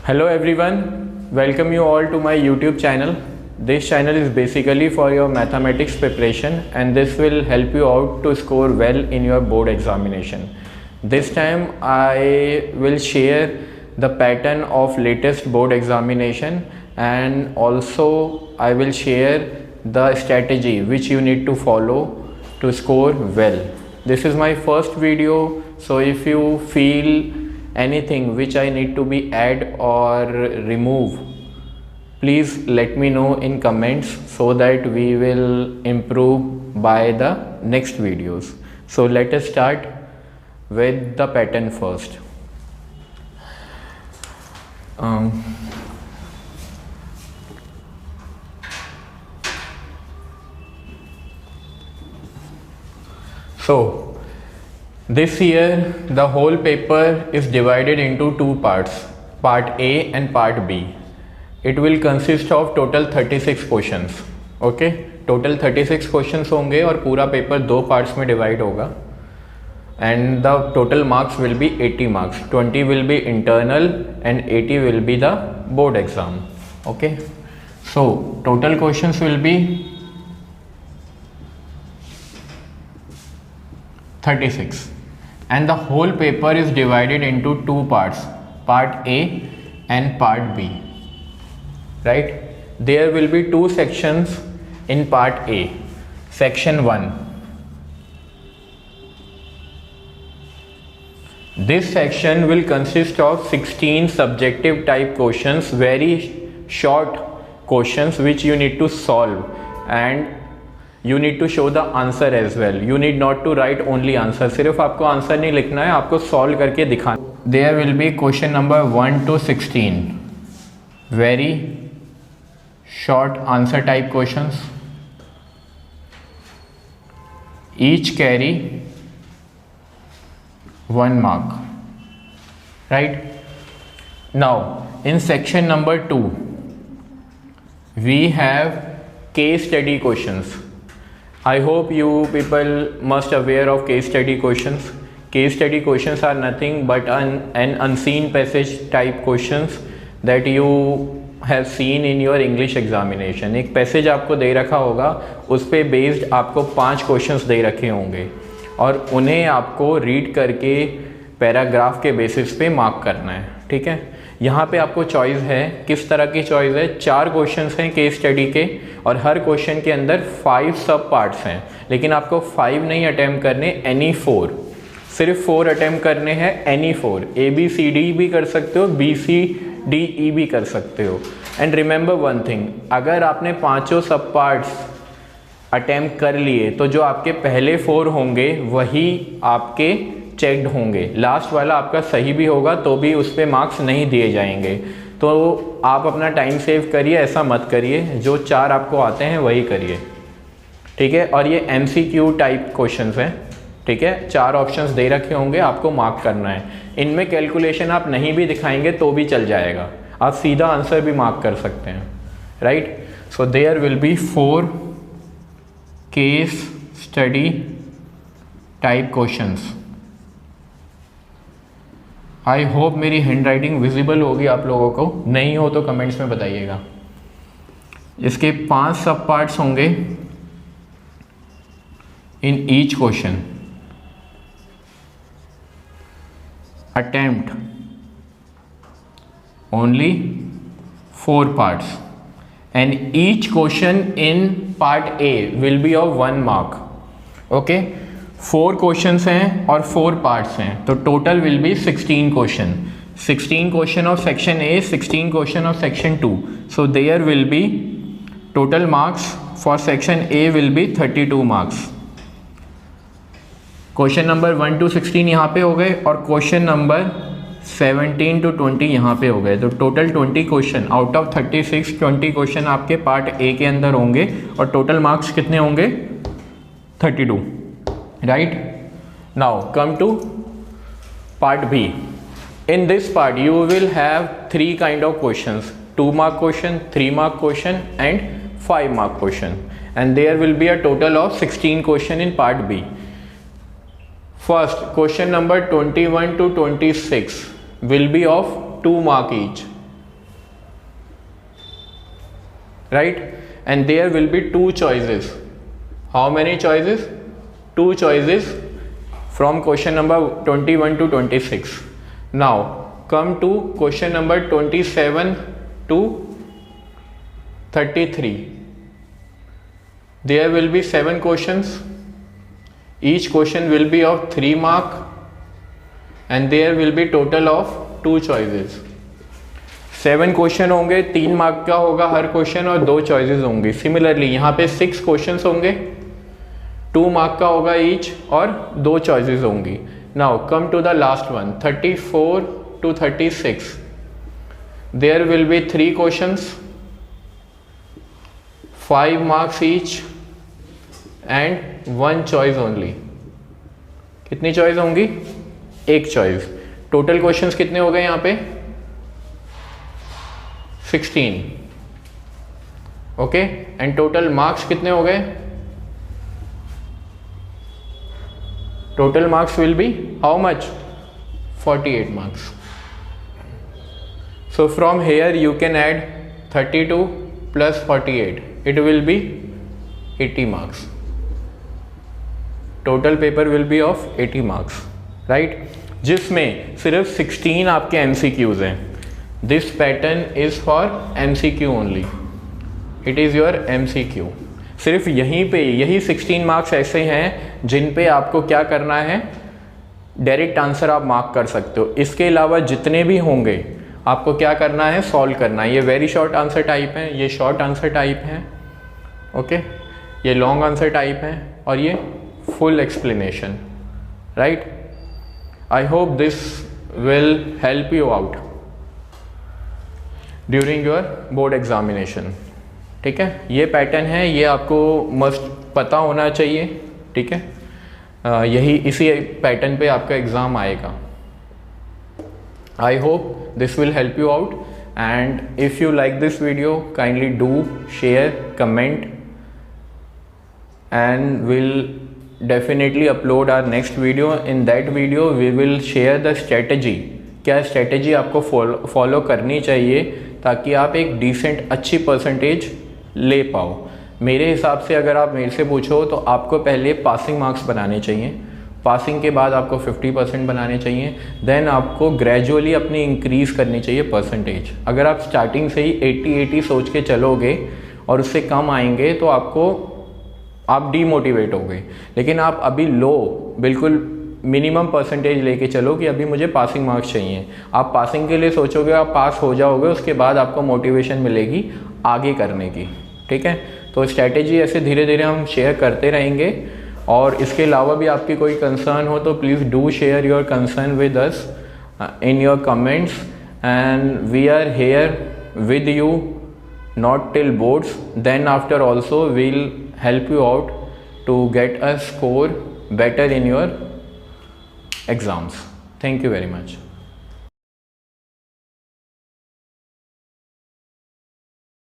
Hello everyone, welcome you all to my YouTube channel. This channel is basically for your mathematics preparation and this will help you out to score well in your board examination. This time I will share the pattern of latest board examination and also I will share the strategy which you need to follow to score well. This is my first video, so if you feel anything which I need to be add or remove, please let me know in comments so that we will improve by the next videos. So let us start with the pattern first. So this year the whole paper is divided into two parts, part A and part B. It will consist of total 36 questions. Okay, total 36 questions होंगे और पूरा paper दो parts में divide होगा and the total marks will be 80 marks. 20 will be internal and 80 will be the board exam. Okay, so total questions will be 36 and the whole paper is divided into two parts, part A and part B, right? There will be two sections in part A. Section 1, this section will consist of 16 subjective type questions, very short questions which you need to solve and you need to show the answer as well. You need not to write only answer. सिर्फ आपको answer नहीं लिखना है, आपको solve करके दिखाना. There will be question number 1 to 16. Very short answer type questions. Each carry 1 mark. Right? Now, in section number 2, we have case study questions. I hope you people must aware of case study questions. Case study questions are nothing but an unseen passage type questions that you have seen in your English examination. एक passage आपको दे रखा होगा, उस पे based आपको 5 questions दे रखे होंगे और उन्हें आपको रीड करके पैराग्राफ के बेसिस पे मार्क करना है. ठीक है, यहाँ पे आपको चॉइस है. किस तरह की चॉइस है? 4 क्वेश्चंस हैं केस स्टडी के और हर क्वेश्चन के अंदर 5 सब पार्ट्स हैं, लेकिन आपको 5 नहीं अटैम्प्ट करने, एनी 4, सिर्फ 4 अटैम्प्ट करने हैं. एनी 4, ABCD भी कर सकते हो, BCDE भी कर सकते हो. एंड रिमेंबर वन थिंग, अगर आपने पाँचों सब पार्ट्स अटैम्प्ट कर लिए तो जो आपके पहले 4 होंगे वही आपके चेक्ड होंगे. लास्ट वाला आपका सही भी होगा तो भी उस पर मार्क्स नहीं दिए जाएंगे. तो आप अपना टाइम सेव करिए, ऐसा मत करिए, जो 4 आपको आते हैं वही करिए. ठीक है, और ये MCQ टाइप क्वेश्चंस हैं. ठीक है, 4 ऑप्शंस दे रखे होंगे, आपको मार्क करना है. इनमें कैलकुलेशन आप नहीं भी दिखाएंगे तो भी चल जाएगा, आप सीधा आंसर भी मार्क कर सकते हैं. Right, so there will be 4 case study type questions. I hope मेरी हैंड राइटिंग विजिबल होगी आप लोगों को, नहीं हो तो कमेंट्स में बताइएगा. इसके 5 सब पार्ट्स होंगे in each question. Attempt only 4 parts and each question in part A will be of 1 mark. Okay, 4 questions हैं और 4 पार्ट्स हैं, तो total will be 16 question. 16 question of section A, 16 question of section 2. So there will be total marks for section A will be 32 marks. Question number 1 to 16 यहाँ पे हो गए और question number 17 to 20 यहाँ पे हो गए. तो total 20 question out of 36, 20 question आपके पार्ट ए के अंदर होंगे और टोटल मार्क्स कितने होंगे? 32. Right, now come to part B. In this part you will have 3 kind of questions: 2 mark question, 3 mark question and 5 mark question, and there will be a total of 16 question in part B. First, question number 21 to 26 will be of 2 mark each. right? And there will be two choices. How many choices? Two choices from question number 21 to 26. Now come to question number 27 to 33. There will be 7 questions. Each question will be of 3 marks and there will be total of 2 choices. 7 question होंगे, 3 mark का होगा हर question और 2 choices होंगी. Similarly यहाँ पे 6 questions होंगे, 2 mark का होगा ईच और 2 चॉइसेस होंगी. Now come to the last one, 34 to 36. There will be 3 questions, 5 marks each and 1 choice only. कितनी चॉइस होंगी? 1 चॉइस. टोटल क्वेश्चंस कितने हो गए यहाँ पे? 16. ओके, एंड टोटल मार्क्स कितने हो गए? Total marks will be how much? 48 marks. So from here you can add 32 plus 48. It will be 80 marks. Total paper will be of 80 marks, right? जिसमें सिर्फ 16 आपके MCQs हैं. This pattern is for MCQ only. It is your MCQ. सिर्फ यहीं पे यही 16 marks ऐसे हैं जिन पे आपको क्या करना है, डायरेक्ट आंसर आप मार्क कर सकते हो. इसके अलावा जितने भी होंगे आपको क्या करना है, सॉल्व करना है. ये वेरी शॉर्ट आंसर टाइप हैं, ये शॉर्ट आंसर टाइप हैं, ओके, ये लॉन्ग आंसर टाइप हैं और ये full explanation, right? I hope this will help you out during your board examination. ठीक है, ये पैटर्न है, ये आपको मस्ट पता होना चाहिए. ठीक है, यही इसी पैटर्न पे आपका एग्ज़ाम आएगा. I hope this will help you out and if you like this video kindly do share, comment and will definitely upload our next video. In that video we will share the strategy. क्या strategy आपको follow करनी चाहिए ताकि आप एक decent अच्छी percentage ले पाओ. मेरे हिसाब से अगर आप मेरे से पूछो तो आपको पहले पासिंग मार्क्स बनाने चाहिए, पासिंग के बाद आपको 50% बनाने चाहिए, देन आपको ग्रेजुअली अपनी इंक्रीज़ करनी चाहिए परसेंटेज. अगर आप स्टार्टिंग से ही 80 सोच के चलोगे और उससे कम आएंगे तो आप डीमोटिवेट हो गए. लेकिन आप अभी लो बिल्कुल मिनिमम परसेंटेज लेके चलो कि अभी मुझे पासिंग मार्क्स चाहिए. आप पासिंग के लिए सोचोगे, आप पास हो जाओगे, उसके बाद आपको मोटिवेशन मिलेगी आगे करने की. ठीक है, तो स्ट्रैटेजी ऐसे धीरे धीरे हम शेयर करते रहेंगे. और इसके अलावा भी आपकी कोई कंसर्न हो तो please do share your concern with us in your comments and we are here with you, not till boards, then after also we'll help you out to get a score better in your exams. Thank you very much.